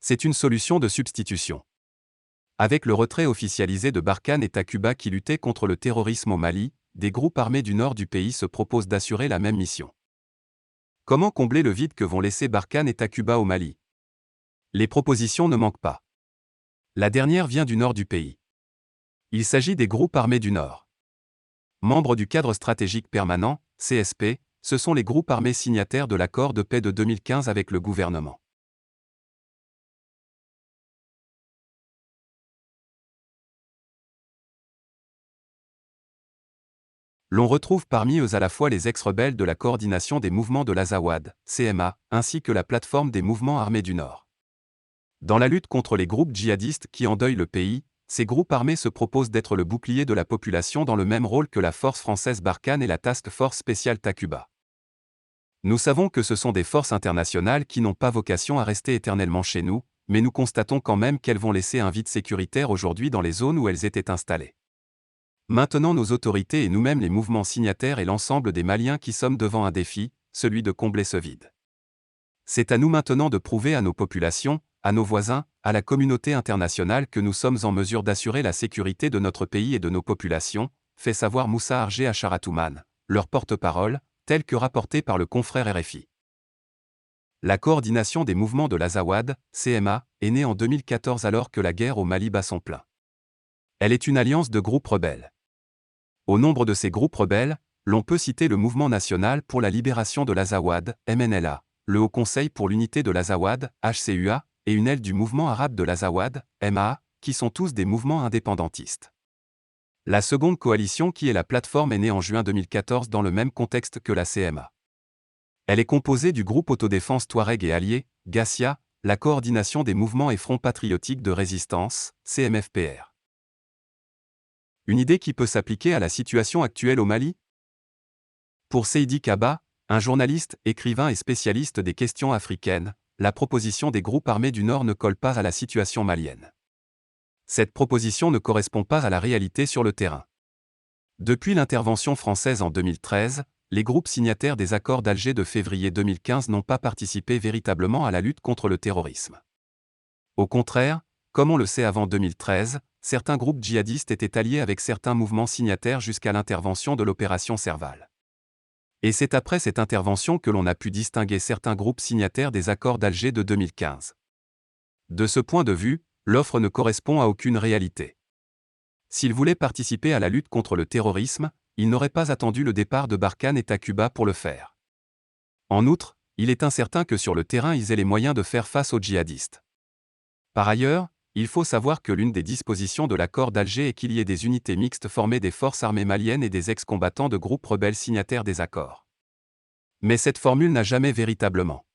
C'est une solution de substitution. Avec le retrait officialisé de Barkhane et Takuba qui luttaient contre le terrorisme au Mali, des groupes armés du nord du pays se proposent d'assurer la même mission. Comment combler le vide que vont laisser Barkhane et Takuba au Mali? Les propositions ne manquent pas. La dernière vient du nord du pays. Il s'agit des groupes armés du Nord. Membres du cadre stratégique permanent, CSP, ce sont les groupes armés signataires de l'accord de paix de 2015 avec le gouvernement. L'on retrouve parmi eux à la fois les ex-rebelles de la coordination des mouvements de l'Azawad, CMA, ainsi que la plateforme des mouvements armés du Nord. Dans la lutte contre les groupes djihadistes qui endeuillent le pays, ces groupes armés se proposent d'être le bouclier de la population dans le même rôle que la force française Barkhane et la Task Force spéciale Takuba. Nous savons que ce sont des forces internationales qui n'ont pas vocation à rester éternellement chez nous, mais nous constatons quand même qu'elles vont laisser un vide sécuritaire aujourd'hui dans les zones où elles étaient installées. Maintenant nos autorités et nous-mêmes les mouvements signataires et l'ensemble des Maliens qui sommes devant un défi, celui de combler ce vide. C'est à nous maintenant de prouver à nos populations, à nos voisins, à la communauté internationale que nous sommes en mesure d'assurer la sécurité de notre pays et de nos populations, fait savoir Moussa Argé Acharatouman, leur porte-parole, tel que rapporté par le confrère RFI. La coordination des mouvements de l'Azawad, CMA, est née en 2014 alors que la guerre au Mali bat son plein. Elle est une alliance de groupes rebelles. Au nombre de ces groupes rebelles, l'on peut citer le Mouvement national pour la libération de l'Azawad, MNLA, le Haut Conseil pour l'unité de l'Azawad, HCUA, et une aile du mouvement arabe de l'Azawad, MAA, qui sont tous des mouvements indépendantistes. La seconde coalition qui est la plateforme est née en juin 2014 dans le même contexte que la CMA. Elle est composée du groupe autodéfense Touareg et alliés, Gassia, la coordination des mouvements et fronts patriotiques de résistance, CMFPR. Une idée qui peut s'appliquer à la situation actuelle au Mali? Pour Seydi Kaba, un journaliste, écrivain et spécialiste des questions africaines, la proposition des groupes armés du Nord ne colle pas à la situation malienne. Cette proposition ne correspond pas à la réalité sur le terrain. Depuis l'intervention française en 2013, les groupes signataires des accords d'Alger de février 2015 n'ont pas participé véritablement à la lutte contre le terrorisme. Au contraire, comme on le sait avant 2013, certains groupes djihadistes étaient alliés avec certains mouvements signataires jusqu'à l'intervention de l'opération Serval. Et c'est après cette intervention que l'on a pu distinguer certains groupes signataires des accords d'Alger de 2015. De ce point de vue, l'offre ne correspond à aucune réalité. S'ils voulaient participer à la lutte contre le terrorisme, ils n'auraient pas attendu le départ de Barkhane et Takuba pour le faire. En outre, il est incertain que sur le terrain ils aient les moyens de faire face aux djihadistes. Par ailleurs, il faut savoir que l'une des dispositions de l'accord d'Alger est qu'il y ait des unités mixtes formées des forces armées maliennes et des ex-combattants de groupes rebelles signataires des accords. Mais cette formule n'a jamais véritablement